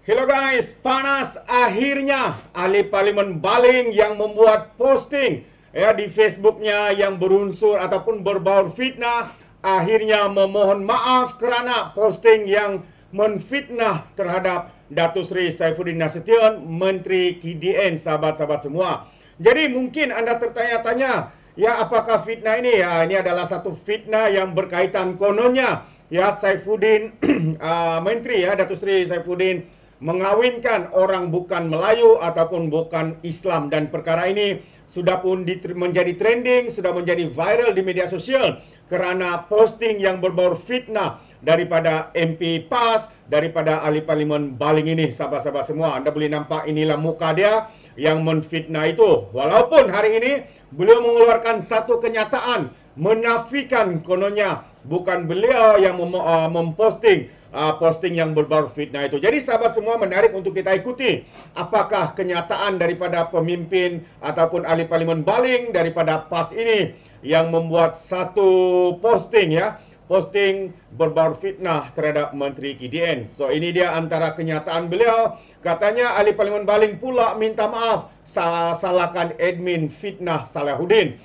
Hello guys, panas akhirnya ahli parlimen Baling yang membuat posting di Facebooknya yang berunsur ataupun berbau fitnah akhirnya memohon maaf kerana posting yang menfitnah terhadap Datuk Seri Saifuddin Nasution, Menteri KDN, sahabat-sahabat semua. Jadi mungkin anda tertanya-tanya, ya apakah fitnah ini? Ya, ini adalah satu fitnah yang berkaitan kononnya. Ya Saifuddin, Menteri Datuk Seri Saifuddin mengawinkan orang bukan Melayu ataupun bukan Islam, dan perkara ini sudah pun menjadi trending, sudah menjadi viral di media sosial kerana posting yang berbau fitnah daripada MP PAS, daripada ahli parlimen Baling ini. Sahabat-sahabat semua, anda boleh nampak inilah muka dia yang menfitnah itu. Walaupun hari ini beliau mengeluarkan satu kenyataan menafikan kononnya bukan beliau yang memposting posting yang berbau fitnah itu. Jadi sahabat semua, menarik untuk kita ikuti apakah kenyataan daripada pemimpin ataupun ahli parlimen Baling daripada PAS ini yang membuat satu posting posting berbau fitnah terhadap Menteri KDN. So ini dia antara kenyataan beliau. Katanya ahli parlimen Baling pula minta maaf salahkan admin fitnah Salahuddin.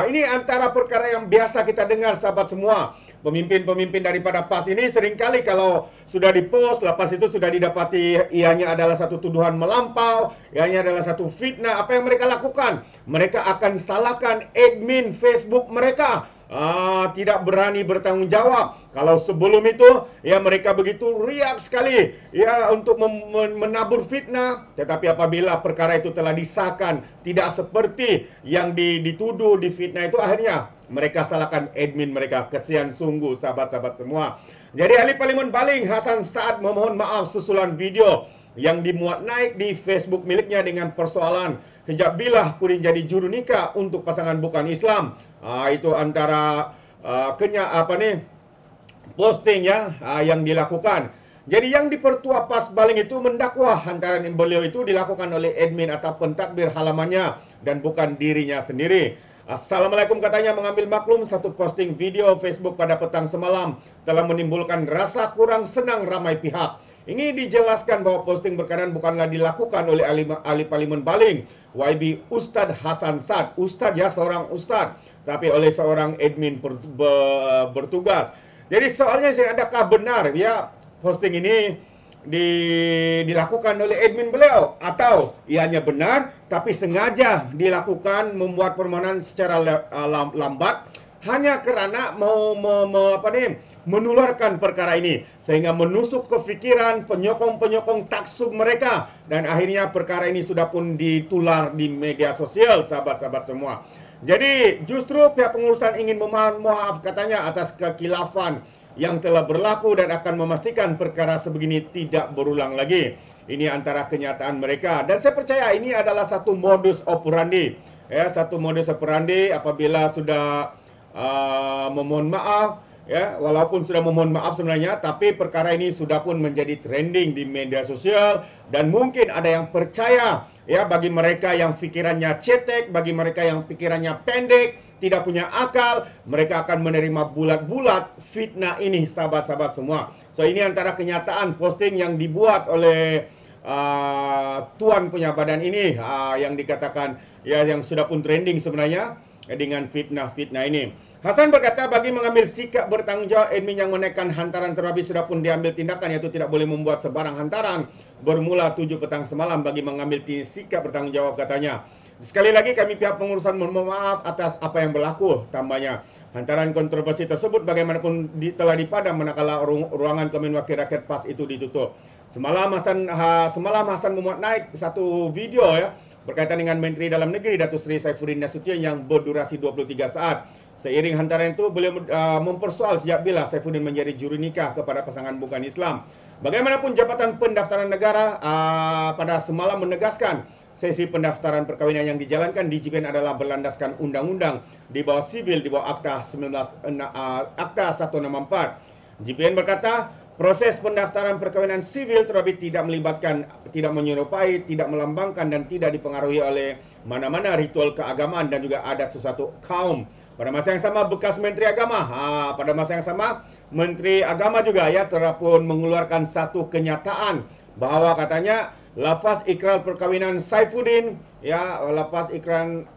Ini antara perkara yang biasa kita dengar sahabat semua. Pemimpin-pemimpin daripada PAS ini seringkali kalau sudah dipost, lepas itu sudah didapati ianya adalah satu tuduhan melampau, ianya adalah satu fitnah, apa yang mereka lakukan? Mereka akan salahkan admin Facebook mereka. Tidak berani bertanggung jawab. Kalau sebelum itu mereka begitu riak sekali untuk menabur fitnah, tetapi apabila perkara itu telah disahkan tidak seperti yang dituduh di fitnah itu, akhirnya mereka salahkan admin mereka. Kesian sungguh sahabat-sahabat semua. Jadi ahli parlimen Baling Hassan Saad memohon maaf susulan video yang dimuat naik di Facebook miliknya dengan persoalan sejak bila pun jadi juru nikah untuk pasangan bukan Islam. Itu antara posting yang dilakukan. Jadi yang dipertua PAS Baling itu mendakwa hantaran beliau itu dilakukan oleh admin atau pentadbir halamannya dan bukan dirinya sendiri. Assalamualaikum, katanya mengambil maklum satu posting video Facebook pada petang semalam telah menimbulkan rasa kurang senang ramai pihak. Ini dijelaskan bahwa posting berkenaan bukanlah dilakukan oleh ahli parlimen Baling, YB Ustadz Hassan Saad, seorang ustadz, tapi oleh seorang admin bertugas. Jadi soalnya, adakah benar posting ini dilakukan oleh admin beliau, atau ianya benar tapi sengaja dilakukan membuat permohonan secara lambat hanya kerana menularkan perkara ini sehingga menusuk kefikiran penyokong-penyokong taksub mereka, dan akhirnya perkara ini sudah pun ditular di media sosial, sahabat-sahabat semua. Jadi justru pihak pengurusan ingin memohon maaf, katanya, atas kekhilafan yang telah berlaku dan akan memastikan perkara sebegini tidak berulang lagi. Ini antara kenyataan mereka, dan saya percaya ini adalah satu modus operandi. Satu modus operandi apabila sudah memohon maaf, walaupun sudah memohon maaf sebenarnya, tapi perkara ini sudah pun menjadi trending di media sosial, dan mungkin ada yang percaya bagi mereka yang pikirannya cetek, bagi mereka yang pikirannya pendek, tidak punya akal, mereka akan menerima bulat-bulat fitnah ini, sahabat-sahabat semua. So ini antara kenyataan posting yang dibuat oleh tuan punya badan ini, yang dikatakan yang sudah pun trending sebenarnya dengan fitnah-fitnah ini. Hassan berkata bagi mengambil sikap bertanggung jawab, admin yang menaikkan hantaran terlebih sudah pun diambil tindakan, iaitu tidak boleh membuat sebarang hantaran bermula 7 petang semalam bagi mengambil sikap bertanggung jawab, katanya. Sekali lagi kami pihak pengurusan mohon maaf atas apa yang berlaku, tambahnya. Hantaran kontroversi tersebut bagaimanapun telah dipadam manakala ruangan Komen Wakil Rakyat PAS itu ditutup. Semalam Hassan memuat naik satu video berkaitan dengan Menteri Dalam Negeri Datuk Seri Saifuddin Nasution yang berdurasi 23 saat. Seiring hantaran itu, beliau mempersoal sejak bila Saifuddin menjadi juru nikah kepada pasangan bukan Islam. Bagaimanapun Jabatan Pendaftaran Negara pada semalam menegaskan sesi pendaftaran perkahwinan yang dijalankan di JPN adalah berlandaskan undang-undang di bawah sibil, di bawah Akta 164. JPN berkata proses pendaftaran perkawinan sivil terlebih tidak melibatkan, tidak menyerupai, tidak melambangkan dan tidak dipengaruhi oleh mana-mana ritual keagamaan dan juga adat sesuatu kaum. Pada masa yang sama bekas Menteri Agama, pada masa yang sama Menteri Agama juga ya telah pun mengeluarkan satu kenyataan bahawa katanya lafaz ikrar perkawinan Saifuddin ya, lafaz ikrar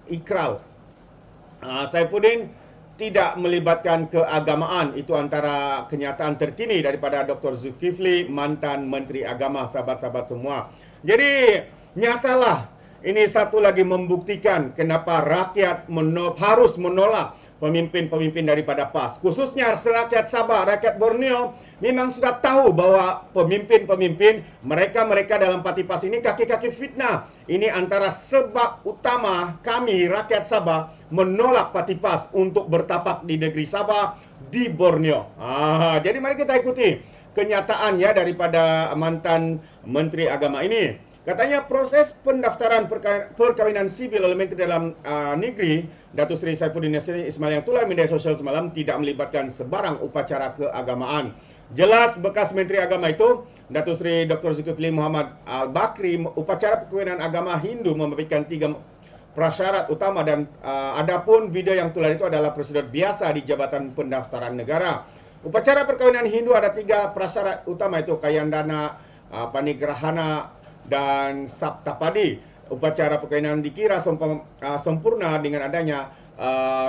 Saifuddin tidak melibatkan keagamaan. Itu antara kenyataan terkini daripada Dr. Zulkifli, mantan Menteri Agama, sahabat-sahabat semua. Jadi nyatalah ini satu lagi membuktikan kenapa rakyat harus menolak pemimpin-pemimpin daripada PAS. Khususnya rakyat Sabah, rakyat Borneo memang sudah tahu bahwa pemimpin-pemimpin mereka dalam parti PAS ini kaki-kaki fitnah. Ini antara sebab utama kami rakyat Sabah menolak parti PAS untuk bertapak di negeri Sabah, di Borneo. Jadi mari kita ikuti kenyataannya daripada mantan Menteri Agama ini. Katanya proses pendaftaran perkawinan sivil oleh Menteri Dalam Negeri Datuk Seri Saifuddin Ismail yang tular media sosial semalam tidak melibatkan sebarang upacara keagamaan. Jelas bekas Menteri Agama itu Datuk Seri Dr. Zulkifli Muhammad Al-Bakri, upacara perkawinan agama Hindu memberikan 3 prasyarat utama dan adapun video yang tular itu adalah prosedur biasa di Jabatan Pendaftaran Negara. Upacara perkawinan Hindu ada 3 prasyarat utama itu Kayandana, Panigrahana dan Saptapadi. Upacara perkawinan dikira sempurna dengan adanya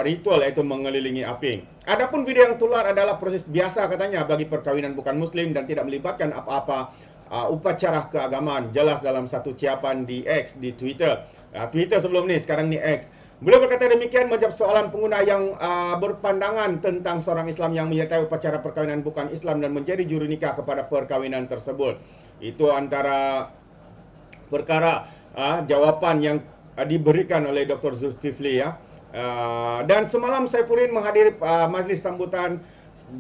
ritual yaitu mengelilingi api. Adapun video yang tular adalah proses biasa katanya bagi perkawinan bukan muslim dan tidak melibatkan apa-apa upacara keagamaan. Jelas dalam satu ucapan di X, di Twitter. Twitter sebelum ni, sekarang ni X. Beliau berkata demikian menjawab soalan pengguna yang berpandangan tentang seorang Islam yang menyertai upacara perkawinan bukan Islam dan menjadi juru nikah kepada perkawinan tersebut. Itu antara perkara jawapan yang diberikan oleh Dr. Zulkifli ya. Dan semalam Saifuddin menghadiri majlis sambutan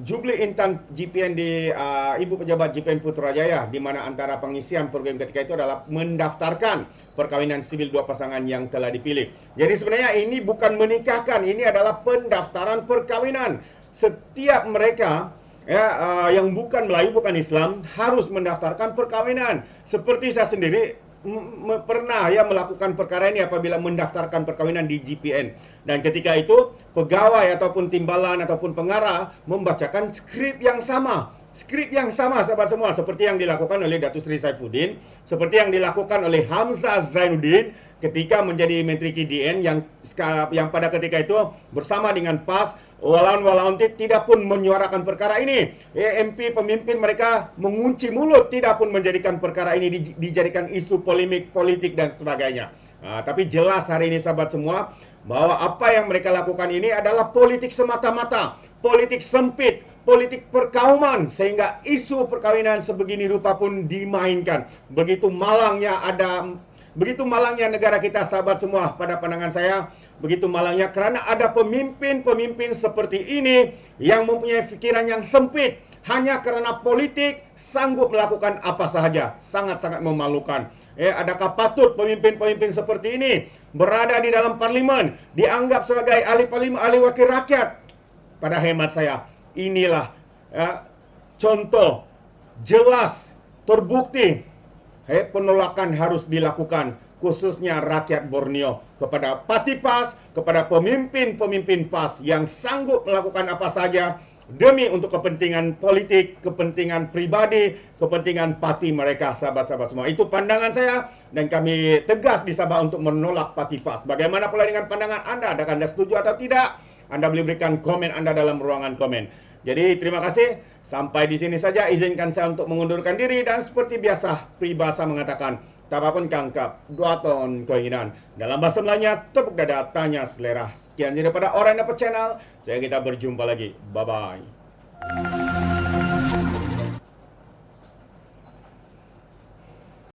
Jubli Intan GPN di Ibu Pejabat GPN Putrajaya, di mana antara pengisian program ketika itu adalah mendaftarkan perkawinan sivil dua pasangan yang telah dipilih. Jadi sebenarnya ini bukan menikahkan, ini adalah pendaftaran perkawinan. Setiap mereka ya, yang bukan Melayu, bukan Islam harus mendaftarkan perkawinan. Seperti saya sendiri pernah ya melakukan perkara ini apabila mendaftarkan perkawinan di GPN, dan ketika itu pegawai ataupun timbalan ataupun pengarah membacakan skrip yang sama sahabat semua, seperti yang dilakukan oleh Datuk Seri Saifuddin, seperti yang dilakukan oleh Hamzah Zainuddin ketika menjadi Menteri KDN yang pada ketika itu bersama dengan PAS. Walaupun tidak pun menyuarakan perkara ini. MP pemimpin mereka mengunci mulut, tidak pun menjadikan perkara ini dijadikan isu polemik politik dan sebagainya. Tapi jelas hari ini sahabat semua bahwa apa yang mereka lakukan ini adalah politik semata-mata, politik sempit, politik perkauman, sehingga isu perkawinan sebegini rupa pun dimainkan. Begitu malangnya negara kita sahabat semua pada pandangan saya. Begitu malangnya karena ada pemimpin-pemimpin seperti ini yang mempunyai fikiran yang sempit. Hanya karena politik sanggup melakukan apa sahaja. Sangat-sangat memalukan. Adakah patut pemimpin-pemimpin seperti ini berada di dalam parlimen, dianggap sebagai ahli parlimen, ahli wakil rakyat? Pada hemat saya, inilah contoh jelas terbukti penolakan harus dilakukan, khususnya rakyat Borneo, kepada parti PAS, kepada pemimpin-pemimpin PAS yang sanggup melakukan apa saja demi untuk kepentingan politik, kepentingan pribadi, kepentingan parti mereka, sahabat-sahabat semua. Itu pandangan saya dan kami tegas di Sabah untuk menolak parti PAS. Bagaimana pula dengan pandangan Anda? Adakah Anda setuju atau tidak? Anda boleh berikan komen Anda dalam ruangan komen. Jadi terima kasih. Sampai di sini saja. Izinkan saya untuk mengundurkan diri dan seperti biasa peribahasa mengatakan tapapun kangkap, dua ton keinginan. Dalam bahasa Melayunya, tepuk dada, tanya selera. Sekian daripada Orang Dapat Channel. Saya kita berjumpa lagi. Bye-bye.